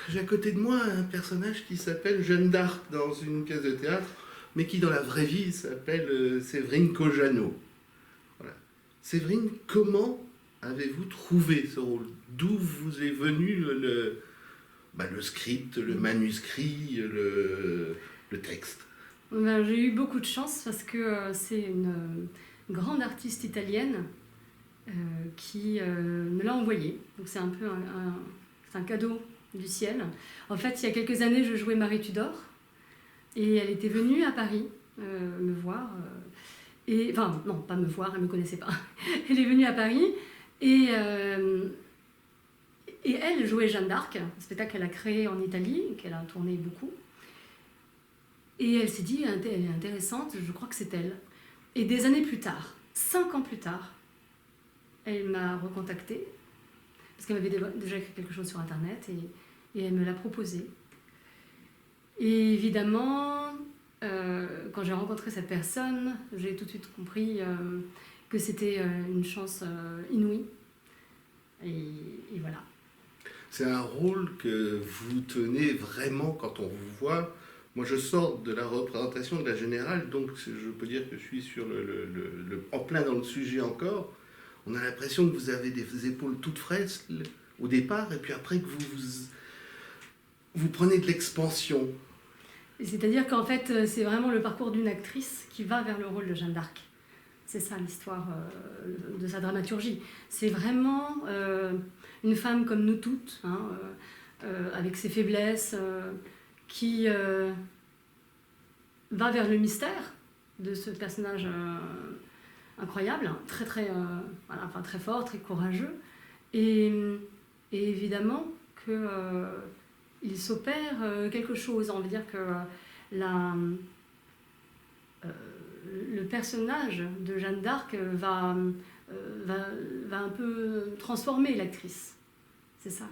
j'ai à côté de moi un personnage qui s'appelle Jeanne d'Arc dans une pièce de théâtre, mais qui dans la vraie vie s'appelle Séverine Cojano. Voilà. Séverine, comment avez-vous trouvé ce rôle? D'où vous est venu le script, le manuscrit, le texte? Ben, j'ai eu beaucoup de chance parce que c'est une grande artiste italienne qui me l'a envoyé. Donc c'est un peu c'est un cadeau du ciel. En fait, il y a quelques années, je jouais Marie Tudor et elle était venue à Paris me voir. Enfin, non, pas me voir, elle ne me connaissait pas. Elle est venue à Paris et elle jouait Jeanne d'Arc, un spectacle qu'elle a créé en Italie, qu'elle a tourné beaucoup. Et elle s'est dit, elle est intéressante, je crois que c'est elle. Et des années plus tard, 5 ans plus tard, elle m'a recontactée, parce qu'elle avait déjà écrit quelque chose sur Internet, et elle me l'a proposé. Et évidemment, quand j'ai rencontré cette personne, j'ai tout de suite compris que c'était une chance inouïe. Et voilà. C'est un rôle que vous tenez vraiment quand on vous voit. Moi, je sors de la représentation de la Générale, donc je peux dire que je suis en plein dans le sujet encore. On a l'impression que vous avez des épaules toutes fraises au départ, et puis après que vous prenez de l'expansion. C'est-à-dire qu'en fait, c'est vraiment le parcours d'une actrice qui va vers le rôle de Jeanne d'Arc. C'est ça l'histoire de sa dramaturgie. C'est vraiment une femme comme nous toutes, hein, avec ses faiblesses, qui va vers le mystère de ce personnage incroyable, hein, très fort, très courageux, et évidemment qu'il s'opère quelque chose. On veut dire que le personnage de Jeanne d'Arc va un peu transformer l'actrice. C'est ça.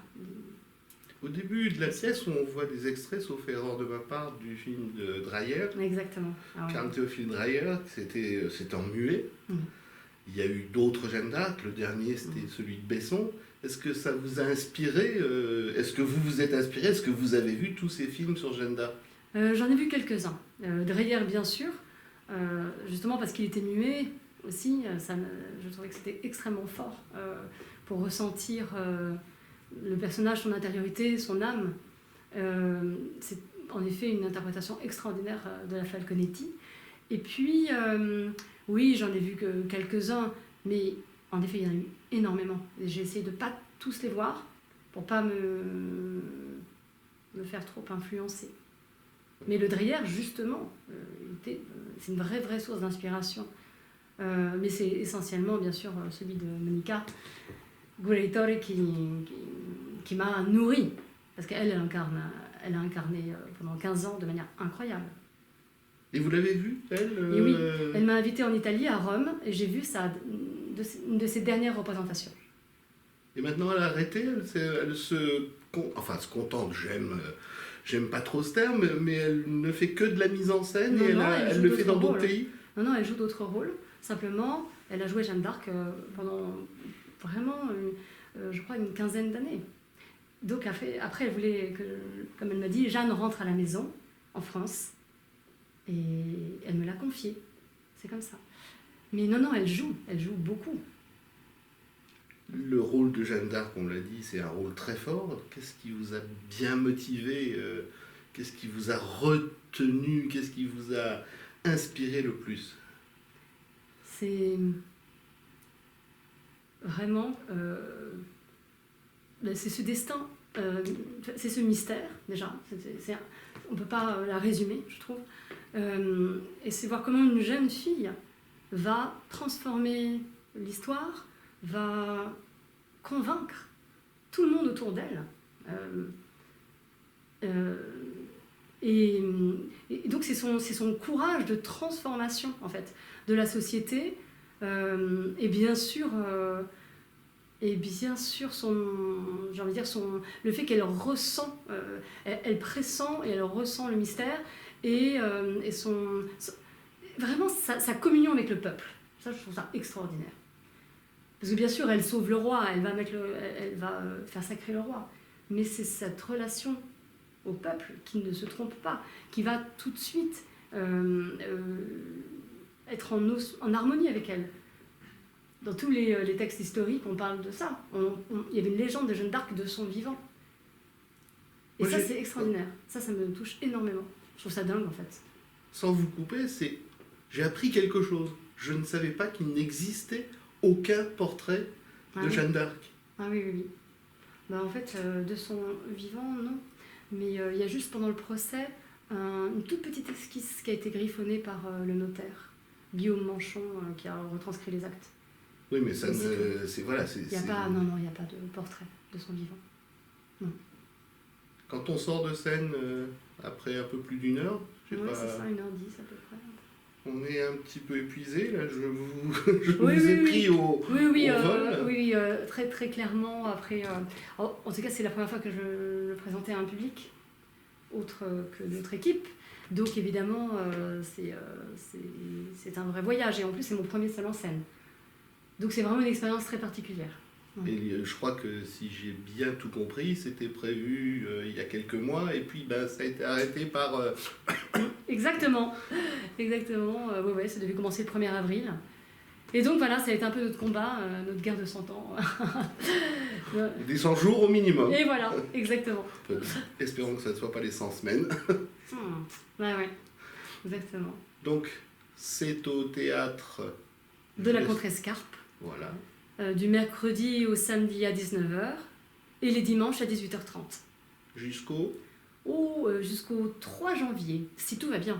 Au début de la pièce, on voit des extraits, sauf erreur de ma part, du film de Dreyer. Exactement. Karl Théophile Dreyer, c'était en muet. Il y a eu d'autres Jeanne d'Arc. Le dernier, c'était celui de Besson. Est-ce que ça vous a inspiré? Est-ce que vous vous êtes inspiré? Est-ce que vous avez vu tous ces films sur Jeanne d'Arc? J'en ai vu quelques-uns. Dreyer, bien sûr, justement parce qu'il était muet aussi. Je trouvais que c'était extrêmement fort pour ressentir le personnage, son intériorité, son âme. C'est en effet une interprétation extraordinaire de la Falconetti. Et puis, oui, j'en ai vu que quelques-uns, mais en effet, il y en a eu énormément. J'ai essayé de ne pas tous les voir pour ne pas me faire trop influencer. Mais le Dreyer, justement, c'est une vraie source d'inspiration. Mais c'est essentiellement, bien sûr, celui de Monica Guerritore qui m'a nourrie. Parce qu'elle a incarné pendant 15 ans de manière incroyable. Et vous l'avez vue, elle Et oui, elle m'a invitée en Italie, à Rome, et j'ai vu une de ses dernières représentations. Et maintenant, elle a arrêté, elle se contente, j'aime pas trop ce terme, mais elle ne fait que de la mise en scène, non, et elle le fait dans d'autres pays. Non, elle joue d'autres rôles. Simplement, elle a joué Jeanne d'Arc pendant vraiment, je crois, une quinzaine d'années. Donc après, elle voulait que, comme elle m'a dit, Jeanne rentre à la maison, en France, et elle me l'a confié. C'est comme ça. Mais non, elle joue beaucoup. Le rôle de Jeanne d'Arc, on l'a dit, c'est un rôle très fort. Qu'est-ce qui vous a bien motivé? Qu'est-ce qui vous a retenu? Qu'est-ce qui vous a inspiré le plus? C'est vraiment... c'est ce destin, c'est ce mystère, déjà. On ne peut pas la résumer, je trouve. Et c'est voir comment une jeune fille va transformer l'histoire, va convaincre tout le monde autour d'elle. Et donc c'est son courage de transformation, en fait, de la société, et bien sûr le fait qu'elle ressent, elle pressent et elle ressent le mystère, et vraiment sa communion avec le peuple. Ça, je trouve ça extraordinaire. Parce que bien sûr, elle sauve le roi, elle va faire sacrer le roi. mais c'est cette relation au peuple qui ne se trompe pas, qui va tout de suite être en harmonie avec elle. Dans tous les textes historiques, on parle de ça. Il y avait une légende de Jeanne d'Arc de son vivant. Et Moi, ça, c'est extraordinaire. Ça me touche énormément. Je trouve ça dingue, en fait. Sans vous couper, j'ai appris quelque chose. Je ne savais pas qu'il n'existait aucun portrait de Jeanne d'Arc. Ah oui, oui, oui. Ben, en fait, de son vivant, non. Mais il y a juste pendant le procès une toute petite esquisse qui a été griffonnée par le notaire, Guillaume Manchon, qui a retranscrit les actes. Oui, mais ça ne... C'est voilà, il n'y a pas de portrait de son vivant. Non. Quand on sort de scène après un peu plus d'une heure, Oui, c'est ça, 1h10 à peu près. On est un petit peu épuisé, là, je vous ai pris au vol. Oui, très, très clairement. Après, en tout cas, c'est la première fois que je le présentais à un public, autre que notre équipe. Donc, évidemment, c'est un vrai voyage. Et en plus, c'est mon premier seul en scène. Donc, c'est vraiment une expérience très particulière. Et je crois que si j'ai bien tout compris, c'était prévu il y a quelques mois, et puis ça a été arrêté par... Exactement. Ouais, ça devait commencer le 1er avril. Et donc voilà, ça a été un peu notre combat, notre guerre de 100 ans. Des 100 jours au minimum. Et voilà, exactement. Espérons que ça ne soit pas les 100 semaines. Ouais, exactement. Donc, c'est au théâtre... De la Contrescarpe. Voilà. Du mercredi au samedi à 19h et les dimanches à 18h30. Jusqu'au 3 janvier, si tout va bien.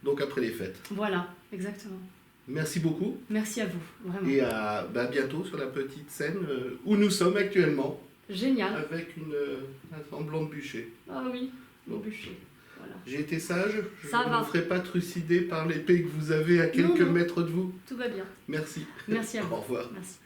Donc après les fêtes. Voilà, exactement. Merci beaucoup. Merci à vous, vraiment. Et à bientôt sur la petite scène où nous sommes actuellement. Génial. Avec un semblant de bûcher. Ah oui, mon bûcher. Voilà. J'ai été sage. Je Ça ne va. me ferai pas trucider par l'épée que vous avez à quelques mètres de vous. Tout va bien. Merci. Merci à vous. Au revoir. Merci.